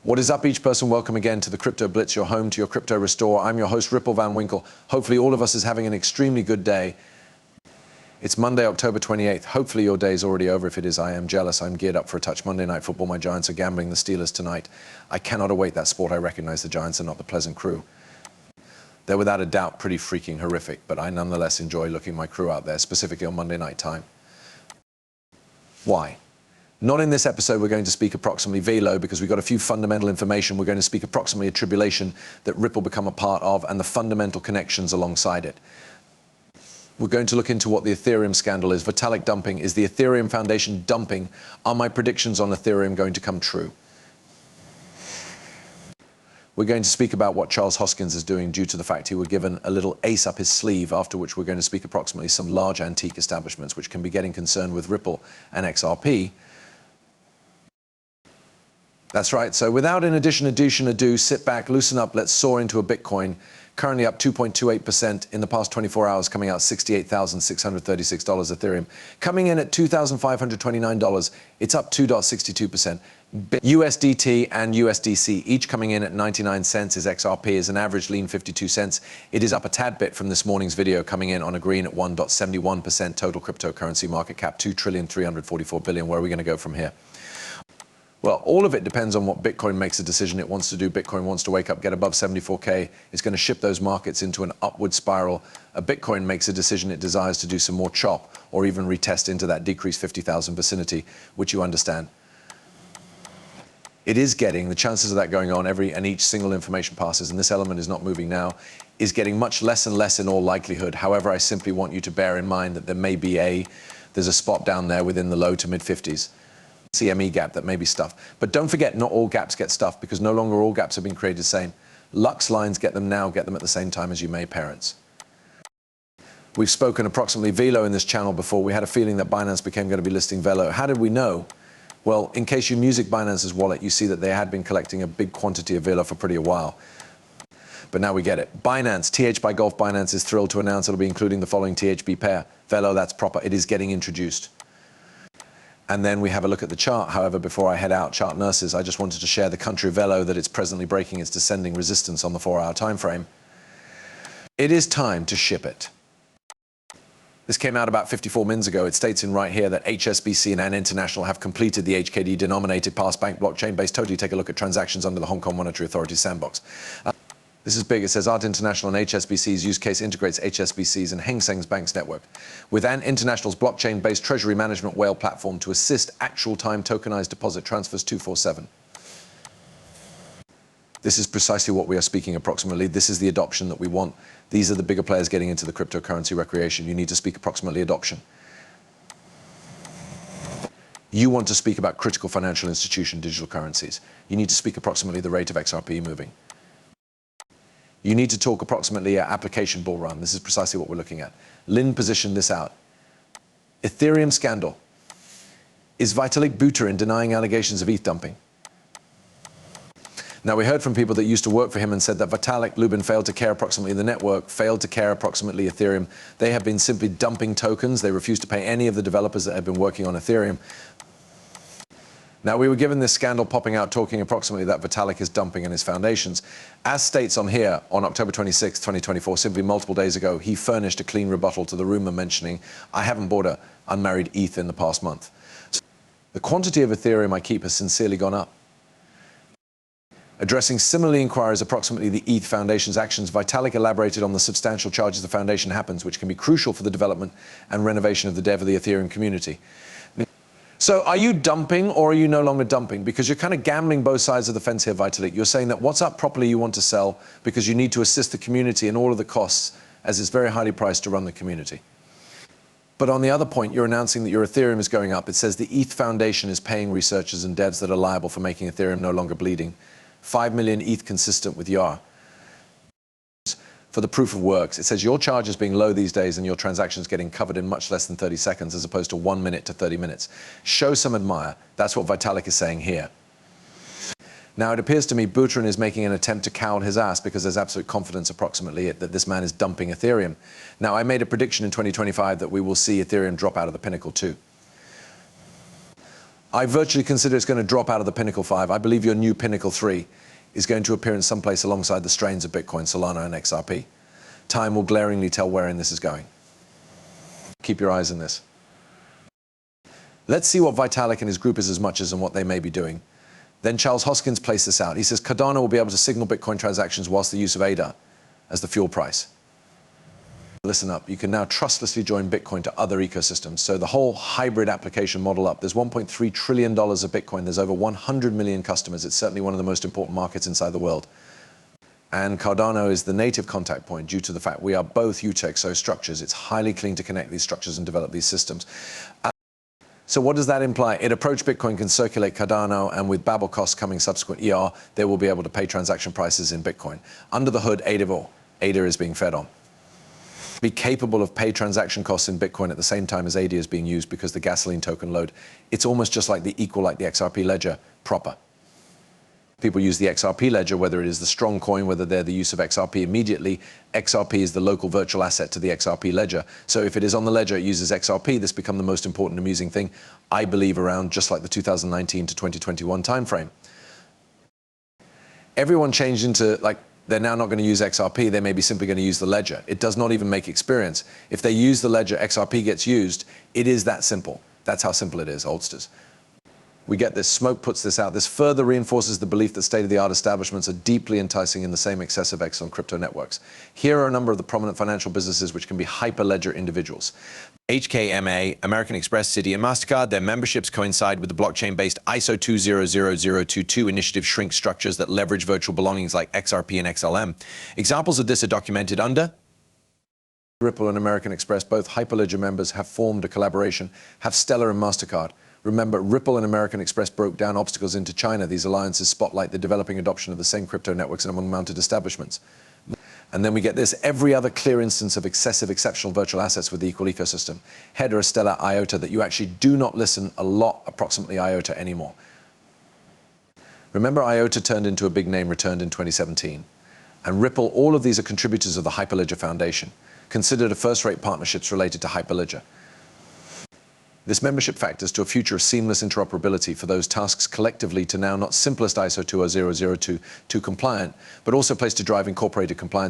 What is up, each person? Welcome again to the Crypto Blitz, your home to your crypto restore. I'm your host, Ripple Van Winkle. Hopefully all of us is having an extremely good day. It's Monday, October 28th. Hopefully your day is already over. If it is, I am jealous. I'm geared up for a touch Monday Night Football. My Giants are gambling the Steelers tonight. I cannot await that sport. I recognize the Giants are not the pleasant crew. They're without a doubt pretty freaking horrific, but I nonetheless enjoy looking my crew out there, specifically on Monday night time. Why? Not in this episode, we're going to speak approximately velo because we've got a few fundamental information. We're going to speak approximately a tribulation that Ripple become a part of and the fundamental connections alongside it. We're going to look into what the Ethereum scandal is. Vitalik dumping. Is the Ethereum Foundation dumping? Are my predictions on Ethereum going to come true? We're going to speak about what Charles Hoskins is doing due to the fact he was given a little ace up his sleeve, after which we're going to speak approximately some large antique establishments which can be getting concerned with Ripple and XRP. That's right. So without an ado, sit back, loosen up, let's soar into a Bitcoin. Currently up 2.28% in the past 24 hours, coming out $68,636. Ethereum coming in at $2,529. It's up 2.62%. USDT and USDC each coming in at 99 cents. Is XRP is an average lean 52 cents. It is up a tad bit from this morning's video, coming in on a green at 1.71%. Total cryptocurrency market cap $2,344 billion. Where are we going to go from here? Well, all of it depends on what Bitcoin makes a decision it wants to do. Bitcoin wants to wake up, get above 74K. It's going to ship those markets into an upward spiral. A Bitcoin makes a decision it desires to do some more chop or even retest into that decreased 50,000 vicinity, which you understand. It is getting, the chances of that going on and each single information passes, and this element is not moving now, is getting much less and less in all likelihood. However, I simply want you to bear in mind that there may be there's a spot down there within the low to mid 50s. CME gap that may be stuffed. But don't forget, not all gaps get stuffed, because no longer all gaps have been created the same. Lux lines, get them now, get them at the same time as you may parents. We've spoken approximately velo in this channel before. We had a feeling that Binance became going to be listing velo. How did we know? Well, in case you music Binance's wallet, you see that they had been collecting a big quantity of velo for pretty a while. But now we get it. Binance, TH by Golf Binance is thrilled to announce it'll be including the following THB pair. Velo, that's proper. It is getting introduced. And then we have a look at the chart. However, before I head out, chart nurses, I just wanted to share the country velo that it's presently breaking its descending resistance on the 4-hour time frame. It is time to ship it. This came out about 54 minutes ago. It states in right here that HSBC and Ant International have completed the HKD denominated pass bank blockchain based. Totally take a look at transactions under the Hong Kong Monetary Authority sandbox. This is big. It says Ant International and HSBC's use case integrates HSBC's and Hang Seng's Bank's network with Ant International's blockchain-based treasury management whale platform to assist actual time tokenized deposit transfers 247. This is precisely what we are speaking approximately. This is the adoption that we want. These are the bigger players getting into the cryptocurrency recreation. You need to speak approximately adoption. You want to speak about critical financial institution digital currencies. You need to speak approximately the rate of XRP moving. You need to talk approximately application bull run. This is precisely what we're looking at. Lynn positioned this out. Ethereum scandal. Is Vitalik Buterin denying allegations of ETH dumping? Now, we heard from people that used to work for him and said that Vitalik Lubin failed to care approximately the network, failed to care approximately Ethereum. They have been simply dumping tokens. They refused to pay any of the developers that have been working on Ethereum. Now, we were given this scandal popping out talking approximately that Vitalik is dumping in his foundations. As states on here, on October 26, 2024, simply multiple days ago, he furnished a clean rebuttal to the rumor mentioning, I haven't bought an unmarried ETH in the past month. So the quantity of Ethereum I keep has sincerely gone up. Addressing similarly inquiries approximately the ETH Foundation's actions, Vitalik elaborated on the substantial charges the foundation happens, which can be crucial for the development and renovation of the dev of the Ethereum community. So are you dumping or are you no longer dumping? Because you're kind of gambling both sides of the fence here, Vitalik. You're saying that what's up properly you want to sell because you need to assist the community in all of the costs, as it's very highly priced to run the community. But on the other point, you're announcing that your Ethereum is going up. It says the ETH Foundation is paying researchers and devs that are liable for making Ethereum no longer bleeding. 5 million ETH consistent with YAR. For the proof of works, it says your charge is being low these days and your transactions getting covered in much less than 30 seconds as opposed to 1 minute to 30 minutes. Show some admire. That's what Vitalik is saying here. Now, it appears to me Buterin is making an attempt to cowl his ass because there's absolute confidence approximately that this man is dumping Ethereum. Now, I made a prediction in 2025 that we will see Ethereum drop out of the pinnacle too. I virtually consider it's going to drop out of the Pinnacle 5. I believe your new Pinnacle 3 is going to appear in some place alongside the strains of Bitcoin, Solana, and XRP. Time will glaringly tell wherein this is going. Keep your eyes on this. Let's see what Vitalik and his group is as much as and what they may be doing. Then Charles Hoskins placed this out. He says Cardano will be able to signal Bitcoin transactions whilst the use of ADA as the fuel price. Listen up, you can now trustlessly join Bitcoin to other ecosystems. So the whole hybrid application model up, there's $1.3 trillion of Bitcoin. There's over 100 million customers. It's certainly one of the most important markets inside the world. And Cardano is the native contact point due to the fact we are both UTXO structures. It's highly clean to connect these structures and develop these systems. So what does that imply? It approached Bitcoin can circulate Cardano, and with Babel costs coming subsequent ER, they will be able to pay transaction prices in Bitcoin. Under the hood, ADA is being fed on. Be capable of pay transaction costs in Bitcoin at the same time as ADA is being used because the gasoline token load, it's almost just like the XRP ledger proper. People use the XRP ledger, whether it is the strong coin, whether they're the use of XRP immediately. XRP is the local virtual asset to the XRP ledger. So if it is on the ledger, it uses XRP. This become the most important amusing thing, I believe, around just like the 2019 to 2021 timeframe. Everyone changed into like, they're now not going to use XRP, they may be simply going to use the ledger. It does not even make experience. If they use the ledger, XRP gets used. It is that simple. That's how simple it is, oldsters. We get this, Smoke puts this out. This further reinforces the belief that state-of-the-art establishments are deeply enticing in the same excessive X on crypto networks. Here are a number of the prominent financial businesses which can be hyperledger individuals. HKMA, American Express, Citi, and MasterCard, their memberships coincide with the blockchain-based ISO 2000022 initiative shrink structures that leverage virtual belongings like XRP and XLM. Examples of this are documented under Ripple and American Express, both hyperledger members, have formed a collaboration, have Stellar and MasterCard. Remember, Ripple and American Express broke down obstacles into China. These alliances spotlight the developing adoption of the same crypto networks among mounted establishments. And then we get this, every other clear instance of excessive exceptional virtual assets with the equal ecosystem. Hedera, Stellar, IOTA, that you actually do not listen a lot, approximately IOTA anymore. Remember, IOTA turned into a big name, returned in 2017. And Ripple, all of these are contributors of the Hyperledger Foundation, considered a first-rate partnerships related to Hyperledger. This membership factors to a future of seamless interoperability for those tasks collectively to now not simplest ISO 20002 compliant, but also place to drive incorporated compliance